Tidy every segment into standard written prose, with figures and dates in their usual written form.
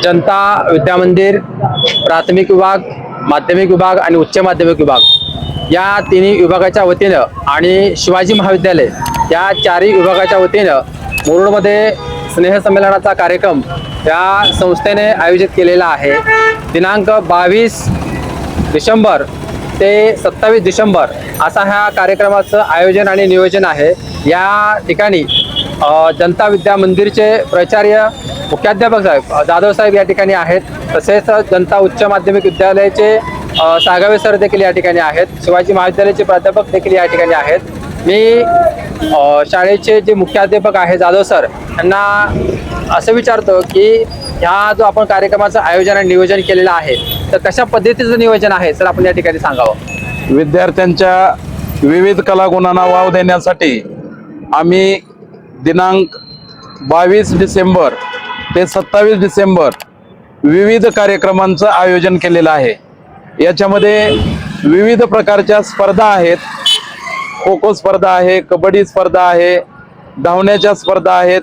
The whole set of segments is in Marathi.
जनता विद्यामंदिर प्राथमिक विभाग, माध्यमिक विभाग आणि उच्च माध्यमिक विभाग या तिन्ही विभागाच्या वतीनं आणि शिवाजी महाविद्यालय या चारही विभागाच्या वतीनं मुरुडमध्ये स्नेहसंमेलनाचा कार्यक्रम या संस्थेने आयोजित केलेला आहे। दिनांक 22 डिसेंबर ते 27 डिसेंबर असा ह्या कार्यक्रमाचं आयोजन आणि नियोजन आहे। या ठिकाणी जनता विद्या मंदिरचे प्राचार्य मुख्याध्यापक साहेब जाधव साहेब या ठिकाणी आहेत। तसेच जनता उच्च माध्यमिक विद्यालयाचे सागावे सर देखील या ठिकाणी आहेत। शिवाजी महाविद्यालयाचे प्राध्यापक देखील या ठिकाणी आहेत। मी शाळेचे जे मुख्याध्यापक आहे जाधव सर यांना असं विचारतो की ह्या जो आपण कार्यक्रमाचं आयोजन आणि नियोजन केलेलं आहे तर कशा पद्धतीचं नियोजन आहे सर, आपण या ठिकाणी सांगावं। विद्यार्थ्यांच्या विविध कलागुणांना वाव देण्यासाठी आम्ही दिनांक 22 डिसेंबर ते 27 डिसेंबर विविध कार्यक्रमांचं आयोजन केलेलं आहे। याच्यामध्ये विविध प्रकारच्या स्पर्धा आहेत। खो खो स्पर्धा आहे, कबड्डी स्पर्धा आहे, धावण्याच्या स्पर्धा आहेत,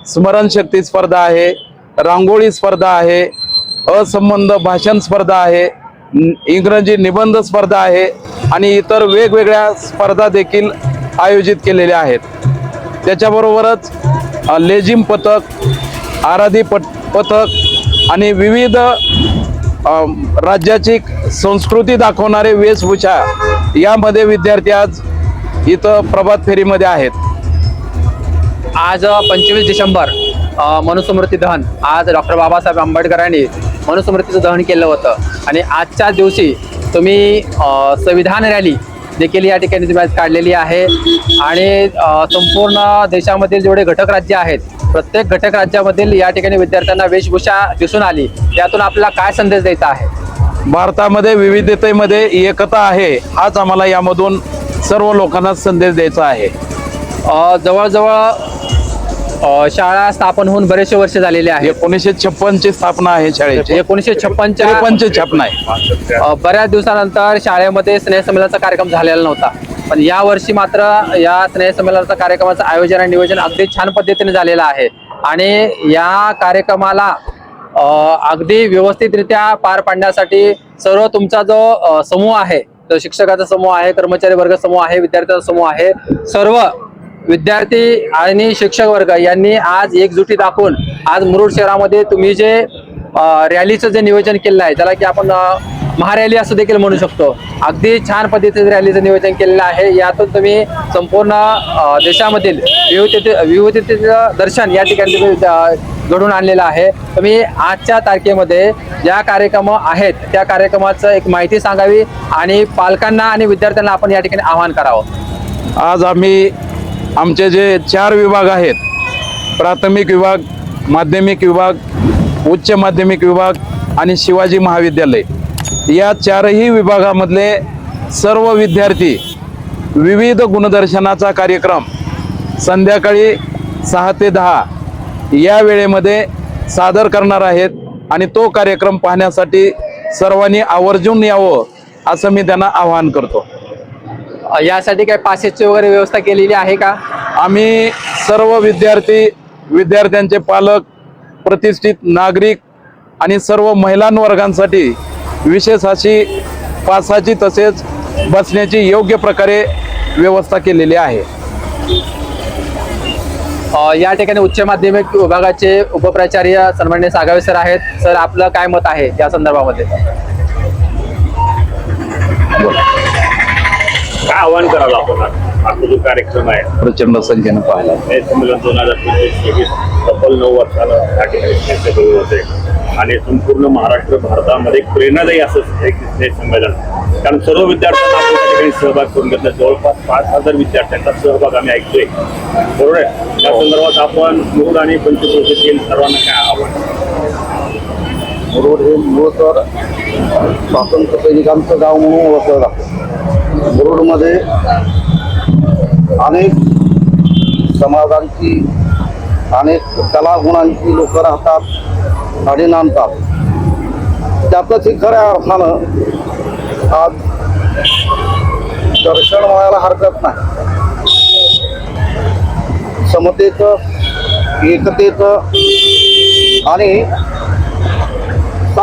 स्मरणशक्ती स्पर्धा आहे, रांगोळी स्पर्धा आहे, असंबंध भाषण स्पर्धा आहे, इंग्रजी निबंध स्पर्धा आहे आणि इतर वेगवेगळ्या स्पर्धा देखील आयोजित केलेल्या आहेत। त्याच्याबरोबरच लेझिम पथक, आराधी पथक आणि विविध राज्याची संस्कृती दाखवणारे वेशभूषा यामध्ये विद्यार्थी आज इथं प्रभात फेरीमध्ये आहेत। आज 25 डिसेंबर मनुस्मृती दहन, आज डॉक्टर बाबासाहेब आंबेडकरांनी मनुस्मृतीचं दहन केलं होतं आणि आजच्या दिवशी तुम्ही संविधान रॅली देखील या ठिकाणी तुम्ही आज काढलेली आहे आणि संपूर्ण देशामधील जेवढे घटक राज्य आहेत प्रत्येक घटक राज्यामधील या ठिकाणी विद्यार्थ्यांना वेशभूषा दिसून आली। त्यातून आपल्याला काय संदेश द्यायचा आहे? भारतामध्ये विविधतेमध्ये एकता आहे हाच आम्हाला यामधून सर्व लोकांना संदेश द्यायचा आहे। जवळजवळ शाळा स्थापन होऊन बरेचसे वर्ष झालेले आहे। 1956 ची स्थापना आहे शाळेची। 1956 स्थापना आहे। बऱ्याच दिवसानंतर शाळेमध्ये स्नेहसंमेलनाचा कार्यक्रम झालेला नव्हता, पण या वर्षी मात्र या स्नेहसंमेलनाचा कार्यक्रमाचं आयोजन आणि नियोजन अगदी छान पद्धतीने झालेलं आहे आणि या कार्यक्रमाला अगदी व्यवस्थितरित्या पार पाडण्यासाठी सर्व तुमचा जो समूह आहे, तो शिक्षकाचा समूह आहे, कर्मचारी वर्ग समूह आहे, विद्यार्थ्यांचा समूह आहे, सर्व विद्यार्थी आणि शिक्षक वर्ग यांनी आज एकजुटी दाखवून आज मुरुड शहरामध्ये तुम्ही जे रॅलीचं जे नियोजन केलेलं आहे त्याला की आपण महारॅली असं देखील म्हणू शकतो, अगदी छान पद्धतीचं रॅलीचं नियोजन केलेलं आहे। यातून तुम्ही संपूर्ण देशामधील विविधतेचं दर्शन या ठिकाणी तुम्ही घडून आणलेलं आहे। तुम्ही आजच्या तारखेमध्ये ज्या कार्यक्रम आहेत त्या कार्यक्रमाचं एक माहिती सांगावी आणि पालकांना आणि विद्यार्थ्यांना आपण या ठिकाणी आवाहन करावं। आज आम्ही आमचे जे 4 विभाग आहेत, प्राथमिक विभाग, माध्यमिक विभाग, उच्च माध्यमिक विभाग आणि शिवाजी महाविद्यालय या 4ही विभागामधले सर्व विद्यार्थी विविध गुणदर्शनाचा कार्यक्रम संध्याकाळी 6 ते 10 या वेळेमध्ये सादर करणार आहेत आणि तो कार्यक्रम पाहण्यासाठी सर्वांनी आवर्जून यावं असं मी त्यांना आवाहन करतो। यासाठी काय पासेसची वगैरे व्यवस्था केलेली आहे का? आम्ही सर्व विद्यार्थ्यांचे पालक, प्रतिष्ठित नागरिक आणि सर्व महिलांवर्गांसाठी विशेष अशी पासाची तसेच बसण्याची योग्य प्रकारे व्यवस्था केलेली आहे। या ठिकाणी उच्च माध्यमिक विभागाचे उपप्राचार्य सन्माननीय सागावे सर आहेत। सर, आपलं काय मत आहे या संदर्भामध्ये? काय आव्हान करायला आपण आपला जो कार्यक्रम आहे प्रचंड संख्येनं पाहायला स्नेहसंमेलन 2023 तब्बल 9 वर्षाला या ठिकाणी स्नेहसंमेलन होते आणि संपूर्ण महाराष्ट्र भारतामध्ये प्रेरणादायी असं एक स्नेहसंमेलन, कारण सर्व विद्यार्थ्यांना आपण त्या ठिकाणी सहभाग करून घेतला। जवळपास 5000 विद्यार्थ्यांचा सहभाग आम्ही ऐकतोय, बरोबर आहे। त्या संदर्भात आपण मुरुड आणि पंचक्रोशीतील सर्वांना काय आव्हान? मुरुड हे मूळ तर स्वातंत्र्य सैनिकांचं गाव म्हणून ओळखलं जातं। मुरुडमध्ये अनेक समाजांची, अनेक कलागुणांची लोक राहतात आणि नांदतात। त्यातच खऱ्या अर्थानं आज दर्शन व्हायला हरकत नाही। समतेचं, एकतेचं आणि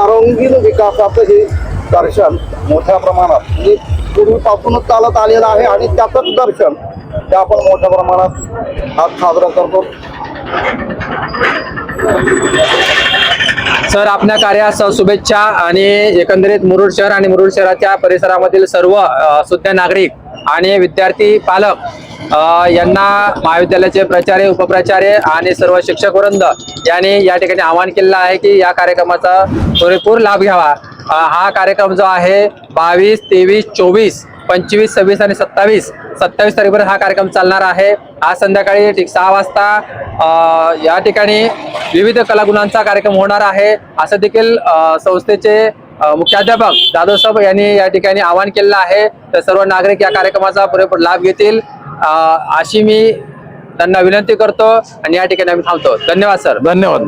सर्वांगीण विकासाचं हे दर्शन मोठ्या प्रमाणात म्हणजे पूर्वीपासूनच चालत आलेलं आहे आणि त्याचंच दर्शन ते आपण मोठ्या प्रमाणात आज साजरा करतो. सर, आपल्या कार्यास शुभेच्छा आणि एकंदरीत मुरुड शहर आणि मुरुड शहराच्या परिसरामधील सर्व सुज्ञ नागरिक आणि विद्यार्थी पालक यांना महाविद्यालयाचे प्राचार्य उपप्राचार्य आणि सर्व शिक्षक वृंद यांनी या ठिकाणी आवाहन केलेलं आहे की या कार्यक्रमाचा पुरेपूर लाभ घ्यावा. हा कार्यक्रम जो आहे 22, 23, 24, 25, 26 आणि 27 तारखेपर्यंत हा कार्यक्रम चालणार आहे. आज संध्याकाळी ठीक 6 वाजता या ठिकाणी विविध कलागुणांचा कार्यक्रम होणार आहे असं देखील संस्थेचे मुख्याध्यापक जाधव साहेब यांनी या ठिकाणी आवाहन केलेलं आहे. तर सर्व नागरिक या कार्यक्रमाचा पुरेपूर लाभ घेतील अशी मी त्यांना विनंती करतो आणि या ठिकाणी आम्ही थांबतो. धन्यवाद सर. धन्यवाद.